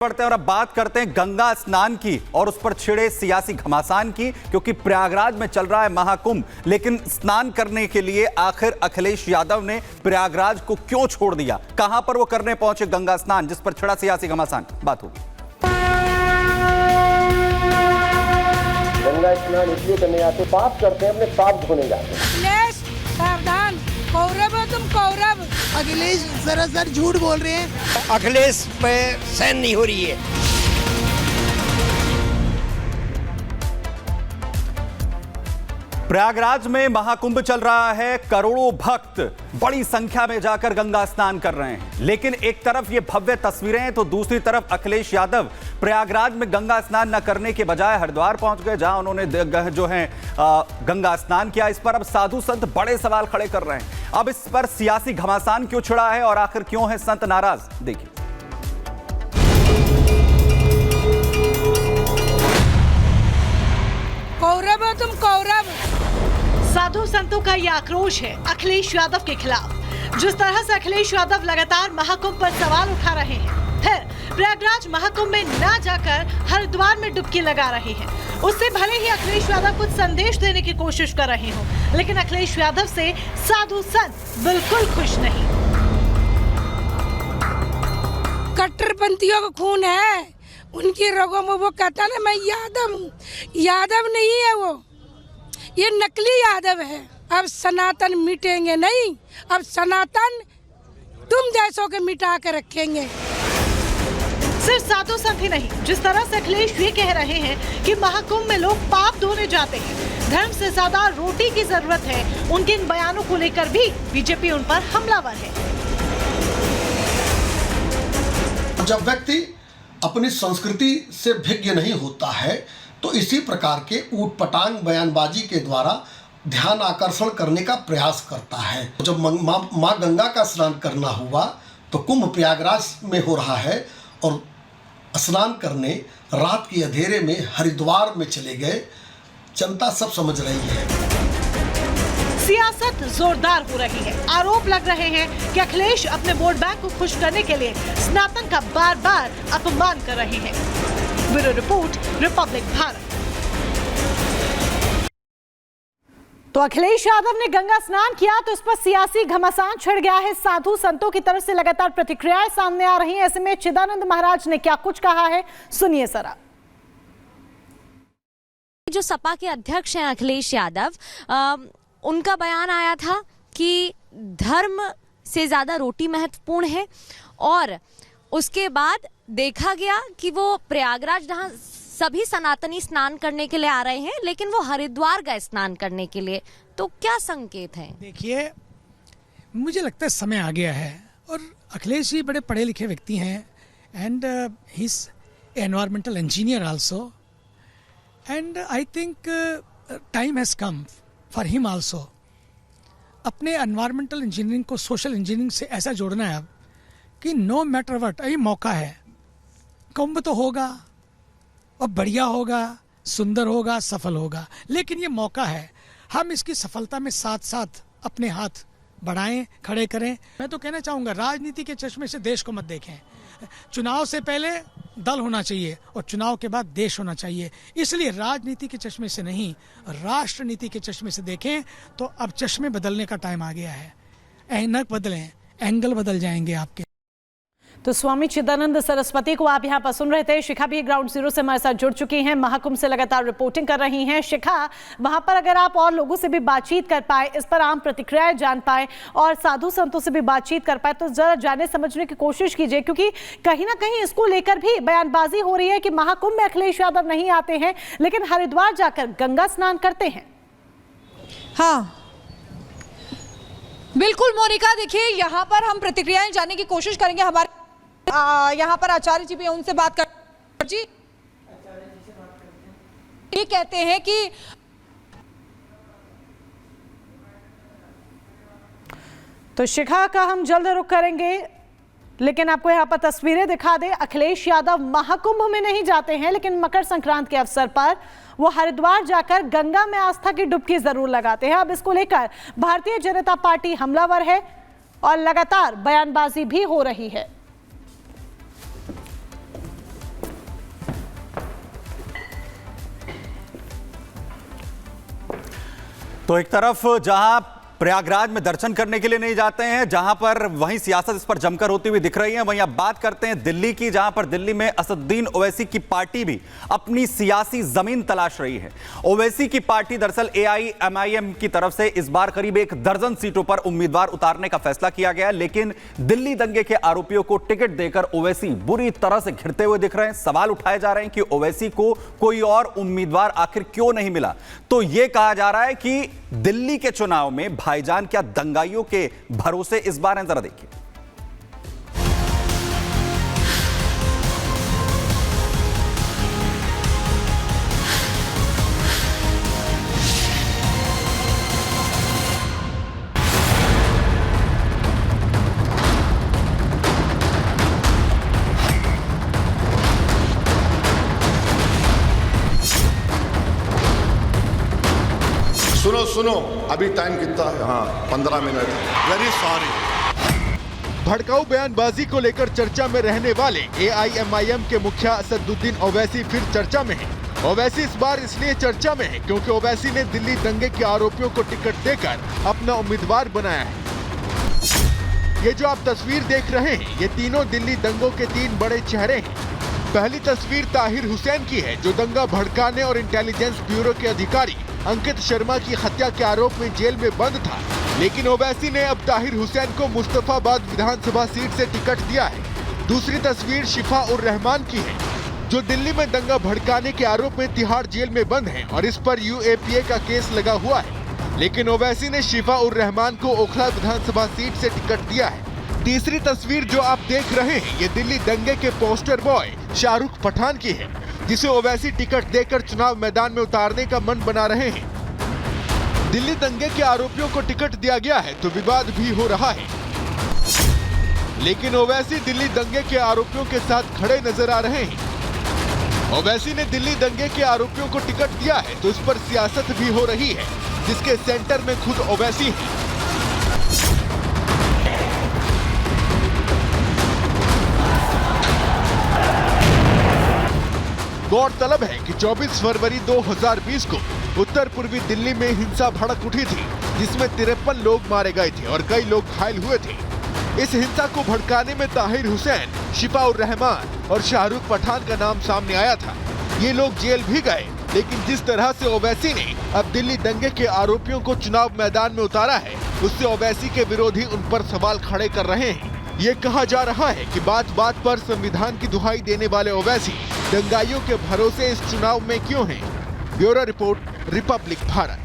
बढ़ते हैं और अब बात करते हैं गंगा स्नान की और उस पर छिड़े सियासी घमासान की, क्योंकि प्रयागराज में चल रहा है महाकुंभ। लेकिन स्नान करने के लिए आखिर अखिलेश यादव ने प्रयागराज को क्यों छोड़ दिया? कहां पर वो करने पहुंचे गंगा स्नान, जिस पर छिड़ा सियासी घमासान? बात होगी। गंगा स्नान इसलिए करने आते, पाप करते हैं, अपने पाप धोने जाते हैं। सावधान, कौरव हो तुम, कौरव। अखिलेश सरासर झूठ बोल रहे हैं। अखिलेश पे सहन नहीं हो रही है। प्रयागराज में महाकुंभ चल रहा है। करोड़ों भक्त बड़ी संख्या में जाकर गंगा स्नान कर रहे हैं। लेकिन एक तरफ ये भव्य तस्वीरें हैं तो दूसरी तरफ अखिलेश यादव प्रयागराज में गंगा स्नान न करने के बजाय हरिद्वार पहुंच गए, जहां उन्होंने जो है गंगा स्नान किया। इस पर अब साधु संत बड़े सवाल खड़े कर रहे हैं। अब इस पर सियासी घमासान क्यों छिड़ा है और आखिर क्यों है संत नाराज? देखिए। कौरव हो तुम, कौरव। साधु संतों का यह आक्रोश है अखिलेश यादव के खिलाफ। जिस तरह से अखिलेश यादव लगातार महाकुंभ पर सवाल उठा रहे हैं, फिर प्रयागराज महाकुंभ में ना जाकर हरिद्वार में डुबकी लगा रहे हैं, उससे भले ही अखिलेश यादव कुछ संदेश देने की कोशिश कर रहे हो, लेकिन अखिलेश यादव से साधु संत बिल्कुल खुश नहीं। कट्टरपंथियों का खून है उनकी रगों में। वो कहता ना मैं यादव हूँ, यादव नहीं है वो, ये नकली यादव है। अब सनातन मिटेंगे नहीं, अब सनातन तुम जैसों के मिटा के रखेंगे। सिर्फ साधु संत ही नहीं, जिस तरह से अखिलेश ये कह रहे हैं कि महाकुंभ में लोग पाप धोने जाते हैं, धर्म से ज्यादा रोटी की जरूरत है, उनके इन बयानों को लेकर भी बीजेपी उन पर हमलावर है। जब व्यक्ति अपनी संस्कृति से भिज्ञ नहीं होता है तो इसी प्रकार के ऊटपटांग बयानबाजी के द्वारा ध्यान आकर्षण करने का प्रयास करता है। जब माँ गंगा का स्नान करना हुआ तो कुंभ प्रयागराज में हो रहा है और स्नान करने रात के अंधेरे में हरिद्वार में चले गए। जनता सब समझ रही है। सियासत जोरदार हो रही है। आरोप लग रहे हैं कि अखिलेश अपने वोट बैंक को खुश करने के लिए सनातन का बार बार अपमान कर रहे हैं। Bureau report, Republic Bharat. तो अखिलेश यादव ने गंगा स्नान किया तो इस पर सियासी घमासान छिड़ गया है। साधु संतों की तरफ से लगातार प्रतिक्रियाएं सामने आ रही हैं। ऐसे में चिदानंद महाराज ने क्या कुछ कहा है, सुनिए जरा। जो सपा के अध्यक्ष हैं अखिलेश यादव, उनका बयान आया था कि धर्म से ज्यादा रोटी महत्वपूर्ण है, और उसके बाद देखा गया कि वो प्रयागराज जहां सभी सनातनी स्नान करने के लिए आ रहे हैं, लेकिन वो हरिद्वार गए स्नान करने के लिए। तो क्या संकेत है? देखिए, मुझे लगता है समय आ गया है, और अखिलेश जी बड़े पढ़े लिखे व्यक्ति हैं, and he is environmental engineer also, and I think time has come for him also. अपने एनवायरमेंटल इंजीनियरिंग को सोशल इंजीनियरिंग से ऐसा जोड़ना है अब कि नो मैटर व्हाट, यही मौका है। कुंभ तो होगा और बढ़िया होगा, सुंदर होगा, सफल होगा, लेकिन ये मौका है, हम इसकी सफलता में साथ साथ अपने हाथ बढ़ाएं, खड़े करें। मैं तो कहना चाहूँगा, राजनीति के चश्मे से देश को मत देखें। चुनाव से पहले दल होना चाहिए और चुनाव के बाद देश होना चाहिए। इसलिए राजनीति के चश्मे से नहीं, राष्ट्रनीति के चश्मे से देखें। तो अब चश्मे बदलने का टाइम आ गया है। ऐनक बदलें, एंगल बदल जाएंगे आपके। तो स्वामी चिदानंद सरस्वती को आप यहाँ पर सुन रहे थे। शिखा भी ग्राउंड जीरो से हमारे साथ जुड़ चुकी हैं, महाकुंभ से लगातार रिपोर्टिंग कर रही हैं। शिखा, वहां पर अगर आप और लोगों से भी बातचीत कर पाए, इस पर आम प्रतिक्रियाएं जान पाए और साधु संतों से भी बातचीत कर पाए, तो जरा जाने समझने की कोशिश कीजिए, क्योंकि कहीं ना कहीं इसको लेकर भी बयानबाजी हो रही है कि महाकुंभ में अखिलेश यादव नहीं आते हैं, लेकिन हरिद्वार जाकर गंगा स्नान करते हैं। हाँ बिल्कुल मोनिका, देखिए यहाँ पर हम प्रतिक्रियाएं जानने की कोशिश करेंगे। हमारे यहाँ पर आचार्य जी भी, उनसे बात कर जी। ये कहते हैं कि तो शिखा का हम जल्द रुख करेंगे, लेकिन आपको यहाँ पर तस्वीरें दिखा दें। अखिलेश यादव महाकुंभ में नहीं जाते हैं, लेकिन मकर संक्रांति के अवसर पर वो हरिद्वार जाकर गंगा में आस्था की डुबकी जरूर लगाते हैं। अब इसको लेकर भारतीय जनता पार्टी हमलावर है और लगातार बयानबाजी भी हो रही है। तो एक तरफ जहां प्रयागराज में दर्शन करने के लिए नहीं जाते हैं, जहां पर वहीं सियासत इस पर जमकर होती हुई दिख रही है, वहीं अब बात करते हैं दिल्ली की, जहां पर दिल्ली में असदुद्दीन ओवैसी की पार्टी भी अपनी सियासी जमीन तलाश रही है। ओवैसी की पार्टी दरअसल AIMIM की तरफ से इस बार करीब 1 दर्जन सीटों पर उम्मीदवार उतारने का फैसला किया गया, लेकिन दिल्ली दंगे के आरोपियों को टिकट देकर ओवैसी बुरी तरह से घिरते हुए दिख रहे हैं। सवाल उठाए जा रहे हैं कि ओवैसी को कोई और उम्मीदवार आखिर क्यों नहीं मिला। तो यह कहा जा रहा है कि दिल्ली के चुनाव में भाईजान क्या दंगाइयों के भरोसे इस बार हैं, जरा देखिए। सुनो अभी टाइम कितना है? हाँ 15 मिनट। Very sorry. भड़काऊ बयानबाजी को लेकर चर्चा में रहने वाले AIMIM के मुखिया असदुद्दीन ओवैसी फिर चर्चा में हैं। ओवैसी इस बार इसलिए चर्चा में है क्योंकि ओवैसी ने दिल्ली दंगे के आरोपियों को टिकट देकर अपना उम्मीदवार बनाया है। ये जो आप तस्वीर देख रहे हैं, ये तीनों दिल्ली दंगों के 3 बड़े चेहरे हैं। पहली तस्वीर ताहिर हुसैन की है, जो दंगा भड़काने और इंटेलिजेंस ब्यूरो के अधिकारी अंकित शर्मा की हत्या के आरोप में जेल में बंद था, लेकिन ओवैसी ने अब ताहिर हुसैन को मुस्तफाबाद विधानसभा सीट से टिकट दिया है। दूसरी तस्वीर शिफा उर रहमान की है, जो दिल्ली में दंगा भड़काने के आरोप में तिहाड़ जेल में बंद है और इस पर UAPA का केस लगा हुआ है, लेकिन ओवैसी ने शिफा उर रहमान को ओखला विधानसभा सीट से टिकट दिया है। तीसरी तस्वीर जो आप देख रहे हैं, ये दिल्ली दंगे के पोस्टर बॉय शाहरुख पठान की है, जिसे ओवैसी टिकट देकर चुनाव मैदान में उतारने का मन बना रहे हैं। दिल्ली दंगे के आरोपियों को टिकट दिया गया है तो विवाद भी हो रहा है, लेकिन ओवैसी दिल्ली दंगे के आरोपियों के साथ खड़े नजर आ रहे हैं। ओवैसी ने दिल्ली दंगे के आरोपियों को टिकट दिया है तो इस पर सियासत भी हो रही है, जिसके सेंटर में खुद ओवैसी हैं। गौरतलब है कि 24 फरवरी 2020 को उत्तर पूर्वी दिल्ली में हिंसा भड़क उठी थी, जिसमें 53 लोग मारे गए थे और कई लोग घायल हुए थे। इस हिंसा को भड़काने में ताहिर हुसैन, शिफा उर रहमान और शाहरुख पठान का नाम सामने आया था। ये लोग जेल भी गए, लेकिन जिस तरह से ओवैसी ने अब दिल्ली दंगे के आरोपियों को चुनाव मैदान में उतारा है, उससे ओवैसी के विरोधी उन पर सवाल खड़े कर रहे हैं। ये कहा जा रहा है कि बात बात पर संविधान की दुहाई देने वाले ओवैसी दंगाइयों के भरोसे इस चुनाव में क्यों हैं? Bureau report, Republic Bharat.